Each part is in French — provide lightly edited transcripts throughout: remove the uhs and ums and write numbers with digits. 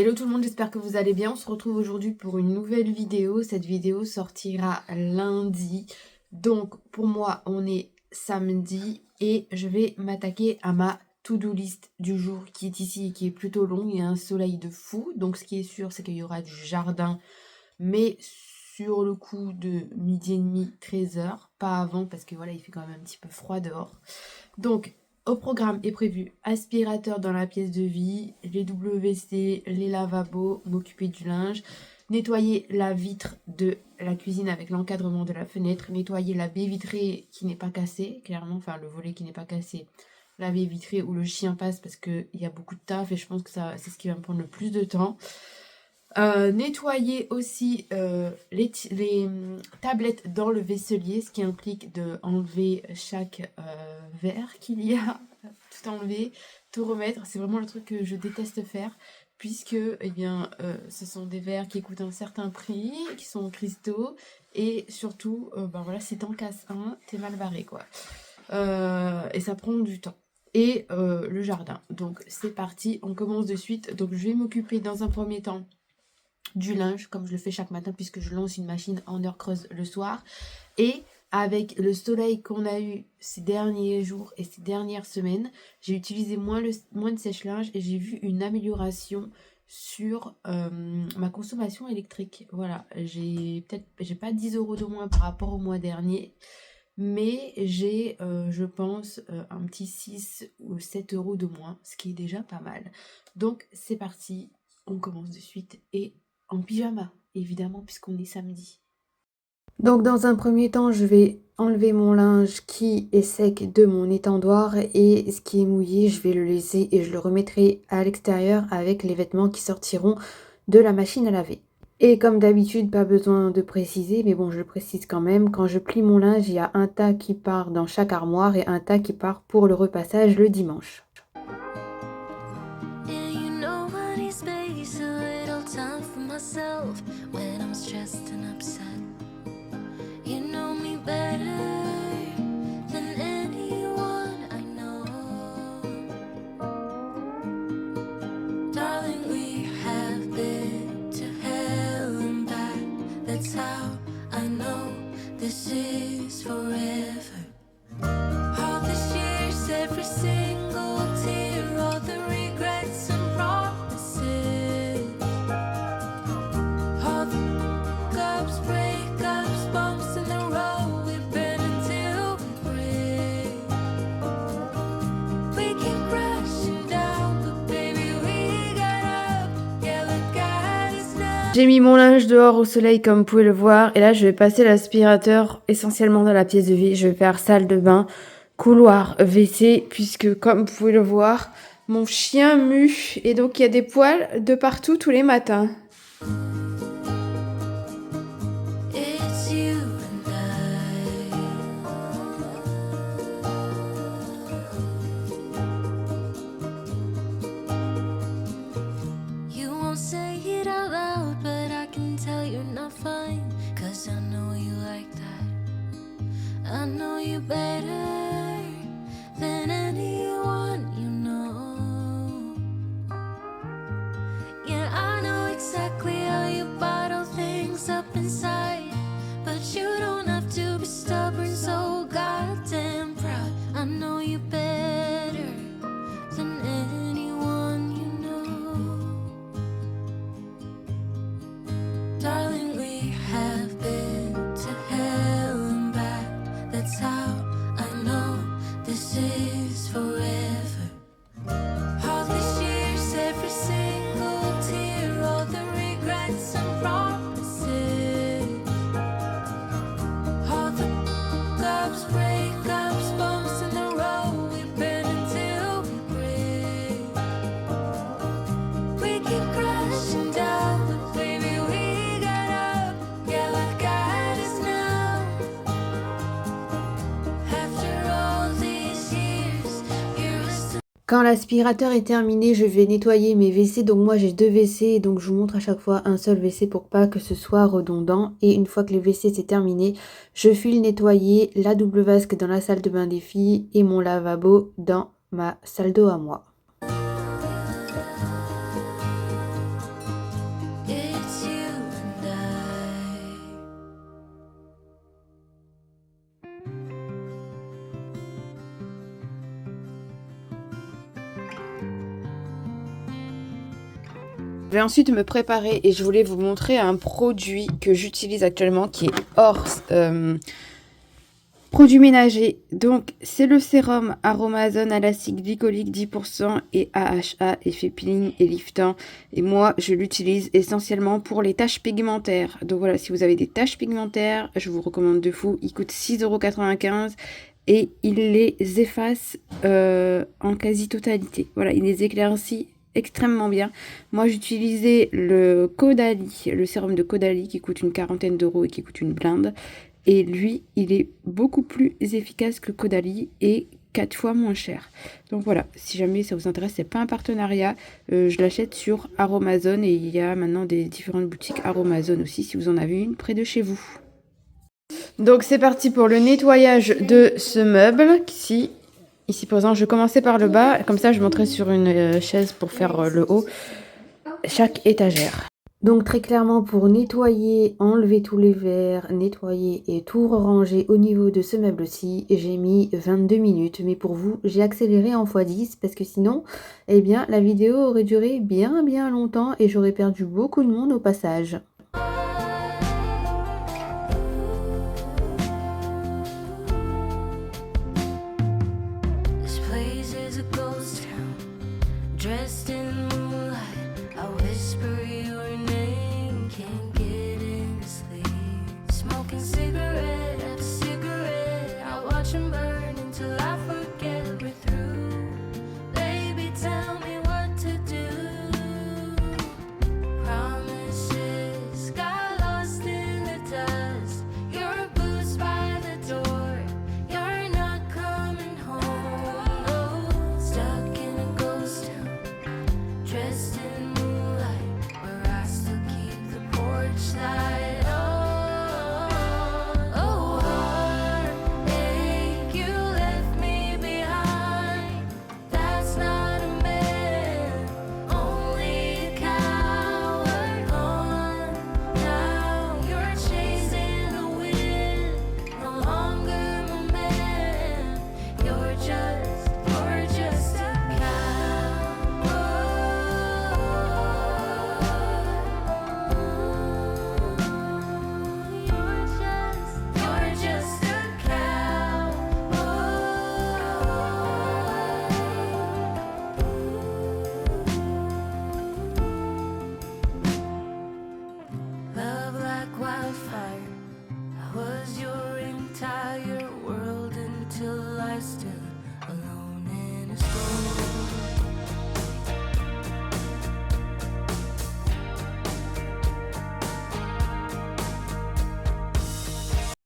Hello tout le monde, j'espère que vous allez bien. On se retrouve aujourd'hui pour une nouvelle vidéo. Cette vidéo sortira lundi. Donc pour moi, on est samedi et je vais m'attaquer à ma to-do list du jour qui est ici et qui est plutôt longue. Il y a un soleil de fou. Donc ce qui est sûr, c'est qu'il y aura du jardin, mais sur le coup de midi et demi, 13h. Pas avant parce que voilà, il fait quand même un petit peu froid dehors. Donc au programme est prévu aspirateur dans la pièce de vie, les WC, les lavabos, m'occuper du linge, nettoyer la vitre de la cuisine avec l'encadrement de la fenêtre, nettoyer la baie vitrée qui n'est pas cassée, clairement, enfin le volet qui n'est pas cassé, la baie vitrée où le chien passe parce qu'il y a beaucoup de taf et je pense que ça c'est ce qui va me prendre le plus de temps. Nettoyer aussi les tablettes dans le vaisselier, ce qui implique de enlever chaque verre qu'il y a, tout enlever, tout remettre. C'est vraiment le truc que je déteste faire, puisque eh bien, ce sont des verres qui coûtent un certain prix, qui sont en cristaux, et surtout, ben voilà, si t'en casses un, t'es mal barré, quoi. Et ça prend du temps. Et le jardin. Donc c'est parti, on commence de suite. Donc je vais m'occuper dans un premier temps du linge, comme je le fais chaque matin, puisque je lance une machine en heure creuse le soir. Et avec le soleil qu'on a eu ces derniers jours et ces dernières semaines, j'ai utilisé moins de sèche-linge et j'ai vu une amélioration sur ma consommation électrique. Voilà, j'ai pas 10 € de moins par rapport au mois dernier, mais j'ai, je pense, un petit 6 ou 7 € de moins, ce qui est déjà pas mal. Donc c'est parti, on commence de suite et en pyjama, évidemment, puisqu'on est samedi. Donc dans un premier temps, je vais enlever mon linge qui est sec de mon étendoir et ce qui est mouillé, je vais le laisser et je le remettrai à l'extérieur avec les vêtements qui sortiront de la machine à laver. Et comme d'habitude, pas besoin de préciser, mais bon, je le précise quand même, quand je plie mon linge, il y a un tas qui part dans chaque armoire et un tas qui part pour le repassage le dimanche. J'ai mis mon linge dehors au soleil comme vous pouvez le voir et là je vais passer l'aspirateur essentiellement dans la pièce de vie. Je vais faire salle de bain, couloir, WC puisque comme vous pouvez le voir, mon chien mue et donc il y a des poils de partout tous les matins. Quand l'aspirateur est terminé, je vais nettoyer mes WC. Donc moi j'ai 2 WC, donc je vous montre à chaque fois un seul WC pour pas que ce soit redondant. Et une fois que les WC c'est terminé, je file nettoyer la double vasque dans la salle de bain des filles et mon lavabo dans ma salle d'eau à moi. Je vais ensuite me préparer et je voulais vous montrer un produit que j'utilise actuellement qui est hors produit ménager. Donc c'est le sérum Aromazone à l'acide glycolique 10% et AHA, effet peeling et liftant. Et moi je l'utilise essentiellement pour les taches pigmentaires. Donc voilà, si vous avez des taches pigmentaires, je vous recommande de fou. Il coûte 6,95 € et il les efface en quasi-totalité. Voilà, il les éclaircit extrêmement bien. Moi j'utilisais le Caudalie, le sérum de Caudalie qui coûte une quarantaine d'euros et qui coûte une blinde. Et lui, il est beaucoup plus efficace que Caudalie et 4 fois moins cher. Donc voilà, si jamais ça vous intéresse, c'est pas un partenariat. Je l'achète sur Aromazone et il y a maintenant des différentes boutiques Aromazone aussi si vous en avez une près de chez vous. Donc c'est parti pour le nettoyage de ce meuble. Ici par exemple, je commençais par le bas. Comme ça, je monterai sur une chaise pour faire le haut. Chaque étagère. Donc très clairement pour nettoyer, enlever tous les verres, nettoyer et tout ranger au niveau de ce meuble-ci, j'ai mis 22 minutes. Mais pour vous, j'ai accéléré en x10 parce que sinon, eh bien, la vidéo aurait duré bien longtemps et j'aurais perdu beaucoup de monde au passage.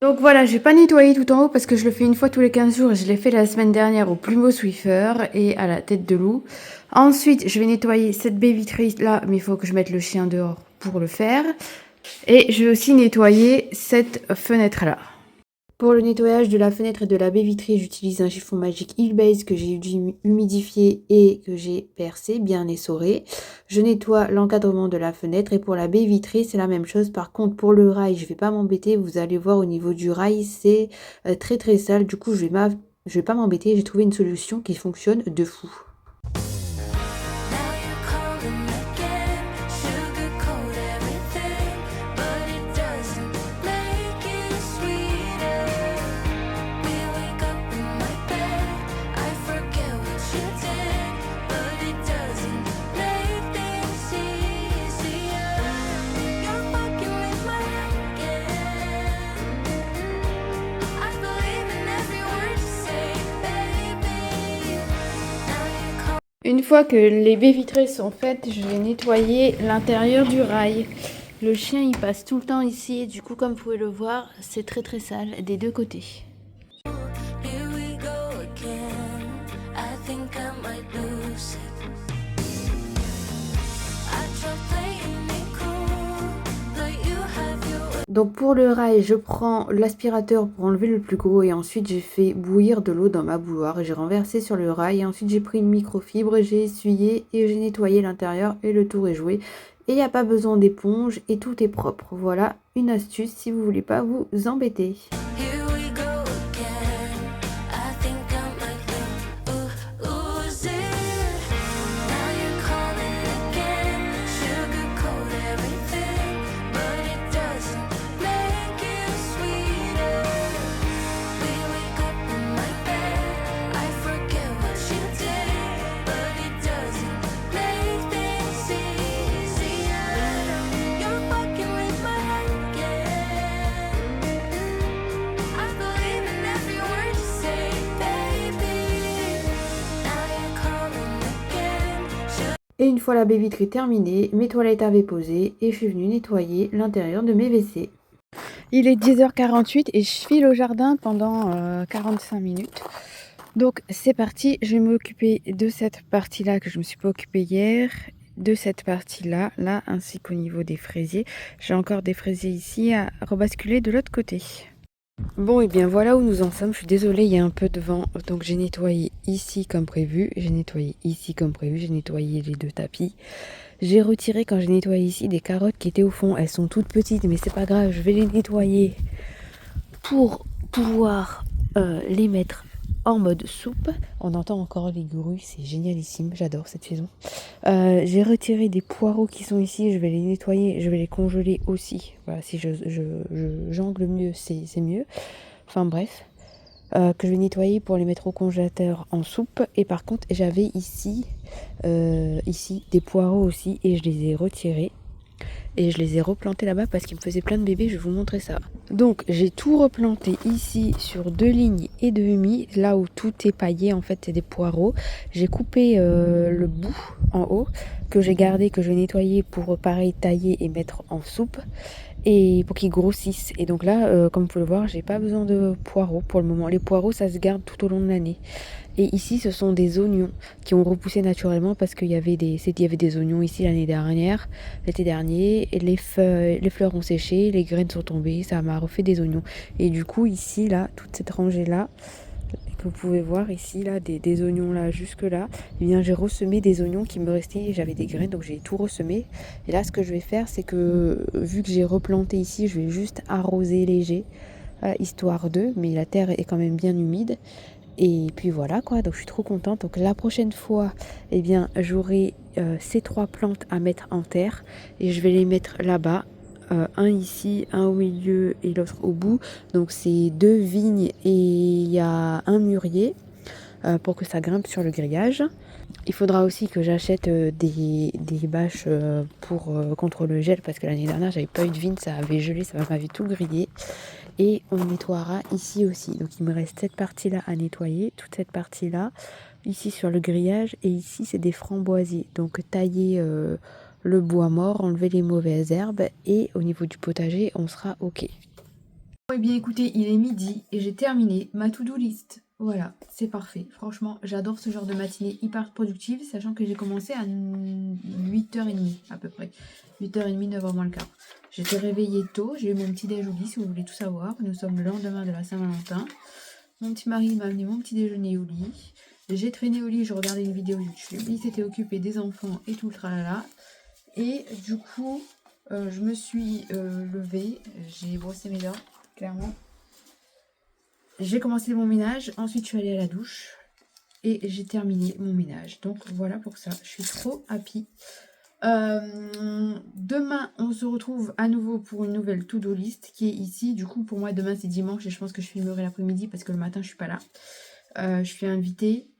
Donc voilà, je vais pas nettoyer tout en haut parce que je le fais une fois tous les 15 jours. Je l'ai fait la semaine dernière au plumeau Swiffer et à la tête de loup. Ensuite, je vais nettoyer cette baie vitrée là, mais il faut que je mette le chien dehors pour le faire. Et je vais aussi nettoyer cette fenêtre là. Pour le nettoyage de la fenêtre et de la baie vitrée, j'utilise un chiffon magique Heal Base que j'ai humidifié et que j'ai percé, bien essoré. Je nettoie l'encadrement de la fenêtre et pour la baie vitrée, c'est la même chose. Par contre, pour le rail, je ne vais pas m'embêter. Vous allez voir au niveau du rail, c'est très sale. Du coup, je vais pas m'embêter. J'ai trouvé une solution qui fonctionne de fou. Une fois que les baies vitrées sont faites, je vais nettoyer l'intérieur du rail. Le chien il passe tout le temps ici et du coup comme vous pouvez le voir, c'est très sale des deux côtés. Donc pour le rail, je prends l'aspirateur pour enlever le plus gros et ensuite j'ai fait bouillir de l'eau dans ma bouilloire. J'ai renversé sur le rail et ensuite j'ai pris une microfibre, j'ai essuyé et j'ai nettoyé l'intérieur et le tour est joué. Et il n'y a pas besoin d'éponge et tout est propre. Voilà une astuce si vous voulez pas vous embêter. Et une fois la baie vitrée terminée, mes toilettes avaient posé et je suis venue nettoyer l'intérieur de mes WC. Il est 10h48 et je file au jardin pendant 45 minutes. Donc c'est parti, je vais m'occuper de cette partie-là que je ne me suis pas occupée hier, de cette partie-là, là, ainsi qu'au niveau des fraisiers. J'ai encore des fraisiers ici à rebasculer de l'autre côté. Bon, et bien voilà où nous en sommes. Je suis désolée, il y a un peu de vent, donc j'ai nettoyé ici comme prévu, j'ai nettoyé ici comme prévu, j'ai nettoyé les deux tapis. J'ai retiré quand j'ai nettoyé ici des carottes qui étaient au fond. Elles sont toutes petites, mais c'est pas grave, je vais les nettoyer pour pouvoir les mettre en mode soupe. On entend encore les grues, c'est génialissime, j'adore cette saison. J'ai retiré des poireaux qui sont ici, je vais les nettoyer, je vais les congeler aussi. Voilà, si jongle mieux, c'est mieux. Enfin bref, que je vais nettoyer pour les mettre au congélateur en soupe. Et par contre, j'avais ici des poireaux aussi et je les ai retirés. Et je les ai replantés là-bas parce qu'ils me faisaient plein de bébés, je vais vous montrer ça. Donc j'ai tout replanté ici sur 2 lignes et demi, là où tout est paillé en fait c'est des poireaux. J'ai coupé le bout en haut que j'ai gardé, que je vais nettoyer pour pareil tailler et mettre en soupe. Et pour qu'ils grossissent. Et donc là, comme vous pouvez le voir, j'ai pas besoin de poireaux pour le moment. Les poireaux, ça se garde tout au long de l'année. Et ici, ce sont des oignons qui ont repoussé naturellement parce qu'il y avait des oignons ici l'année dernière, l'été dernier. Et les fleurs ont séché, les graines sont tombées, ça m'a refait des oignons. Et du coup, ici, là, toute cette rangée-là, que vous pouvez voir ici, là, des oignons là, jusque là, eh bien, j'ai ressemé des oignons qui me restaient, j'avais des graines, donc j'ai tout ressemé. Et là, ce que je vais faire, c'est que, vu que j'ai replanté ici, je vais juste arroser léger, histoire d'eux, mais la terre est quand même bien humide. Et puis voilà quoi, donc je suis trop contente. Donc la prochaine fois, eh bien, j'aurai ces 3 plantes à mettre en terre et je vais les mettre là-bas. Un ici, un au milieu et l'autre au bout. Donc c'est 2 vignes et il y a un mûrier pour que ça grimpe sur le grillage. Il faudra aussi que j'achète des bâches contre le gel parce que l'année dernière j'avais pas eu de vigne, ça avait gelé, ça m'avait tout grillé. Et on nettoiera ici aussi. Donc il me reste cette partie-là à nettoyer, toute cette partie-là, ici sur le grillage. Et ici c'est des framboisiers. Donc tailler le bois mort, enlever les mauvaises herbes. Et au niveau du potager, on sera OK. Bon, eh bien écoutez, il est midi et j'ai terminé ma to-do list. Voilà, c'est parfait. Franchement, j'adore ce genre de matinée hyper productive, sachant que j'ai commencé à 8h30 à peu près. 8h30, 9h moins le quart. J'étais réveillée tôt, j'ai eu mon petit déj au lit, si vous voulez tout savoir. Nous sommes le lendemain de la Saint-Valentin. Mon petit mari m'a amené mon petit déjeuner au lit. J'ai traîné au lit, je regardais une vidéo YouTube. Il s'était occupé des enfants et tout le tralala. Et du coup, je me suis levée, j'ai brossé mes dents, clairement. J'ai commencé mon ménage, ensuite je suis allée à la douche et j'ai terminé mon ménage. Donc voilà pour ça, je suis trop happy. Demain, on se retrouve à nouveau pour une nouvelle to-do list qui est ici. Du coup, pour moi, demain c'est dimanche et je pense que je filmerai l'après-midi parce que le matin je suis pas là. Je suis invitée.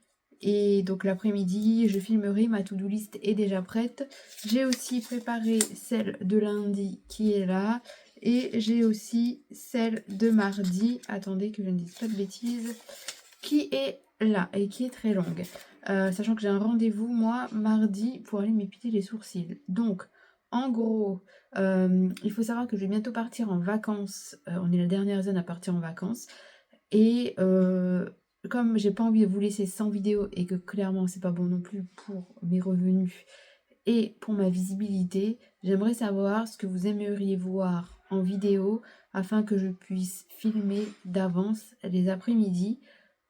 Et donc l'après-midi, je filmerai, ma to-do list est déjà prête. J'ai aussi préparé celle de lundi qui est là. Et j'ai aussi celle de mardi, attendez que je ne dise pas de bêtises, qui est là et qui est très longue. Sachant que j'ai un rendez-vous, moi, mardi, pour aller m'épiler les sourcils. Donc, en gros, il faut savoir que je vais bientôt partir en vacances. On est la dernière zone à partir en vacances. Et comme j'ai pas envie de vous laisser sans vidéo et que clairement c'est pas bon non plus pour mes revenus et pour ma visibilité, j'aimerais savoir ce que vous aimeriez voir en vidéo afin que je puisse filmer d'avance les après-midi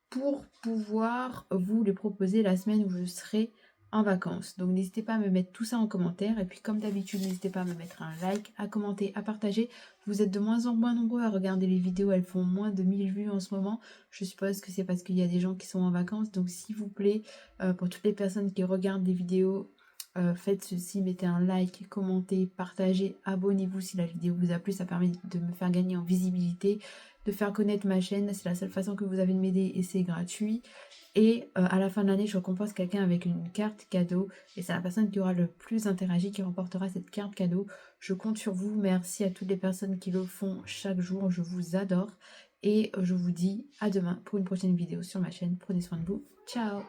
pour pouvoir vous les proposer la semaine où je serai en vacances. Donc n'hésitez pas à me mettre tout ça en commentaire. Et puis comme d'habitude, n'hésitez pas à me mettre un like, à commenter, à partager. Vous êtes de moins en moins nombreux à regarder les vidéos. Elles font moins de 1000 vues en ce moment. Je suppose que c'est parce qu'il y a des gens qui sont en vacances. Donc s'il vous plaît, pour toutes les personnes qui regardent des vidéos, faites ceci, mettez un like, commentez, partagez, abonnez-vous si la vidéo vous a plu, ça permet de me faire gagner en visibilité, de faire connaître ma chaîne, c'est la seule façon que vous avez de m'aider et c'est gratuit. Et à la fin de l'année, je récompense quelqu'un avec une carte cadeau et c'est la personne qui aura le plus interagi qui remportera cette carte cadeau. Je compte sur vous, merci à toutes les personnes qui le font chaque jour, je vous adore et je vous dis à demain pour une prochaine vidéo sur ma chaîne. Prenez soin de vous, ciao.